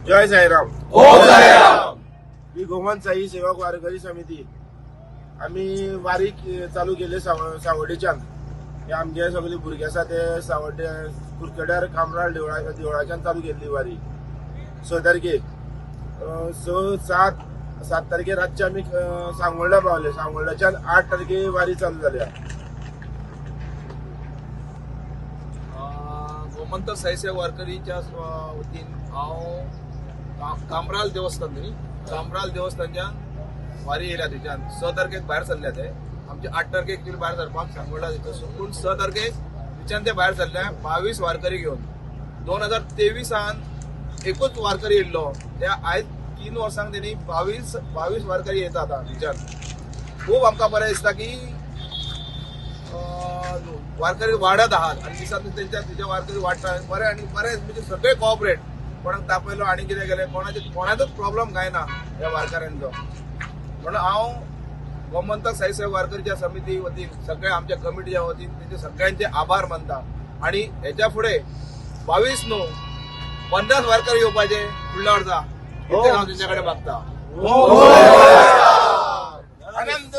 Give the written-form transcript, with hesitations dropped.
जय साईराम. ओम साईराम. मी गोमंत साई सेवक वारकरी समिती आम्ही वारी चालू केले सावड्डेच्यान. हे आमचे सगळे भुरगे आसा ते सावड्डे कुरखेड्यार कामराळ देवळाच्यान चालू केल्ली वारी 6 तारखेक. 7 तारखेर रातचे आम्ही सांगोळडा पावले. सांगोळड्याच्यान 8 तारखे वारी चालू जाल्या. गोमंत साईसेवक वारकरीच्या वतीन हांव कामराल देवस्थान न्ही कामराल देवस्थानच्या वारी येयल्या. थंयच्यान 6 तारखेक भायर सरल्या ते. आमचे 8 तारखेक एक्चुअली भायर सरपाक सांगोळडा दिता पूण 6 तारखेक थंयच्यान ते भायर सरल्या 22 वारकरी घेवन. 2023 एकूच वारकरी येयल्लो. त्या आयज 3 वर्सांक तेणी 22 वारकरी येतात थंयच्यान. खूब आमकां बरें दिसता की वारकरी वाडत आहात आनी दिसान दीस तेंच्या वारकरी वाडटा. बरें आनी बरें म्हणजे सगळे कोऑपरेट. कोणाक तापयलो आनी कितें केलें कोणाचोच प्रॉब्लेम कांय ना ह्या वारकऱ्यांचो. म्हणून हांव गोमंत साईसेवक वारकरीच्या समिती वतीन सगळ्या आमच्या कमिटीच्या वतीन तेंचे सगळ्यांचे आभार मानता. आनी हेच्या फुडें 22 न्हू 50 वारकरी येवपाचे फुडल्या वर्सा हांव तेंच्या कडेन मागता. आनंद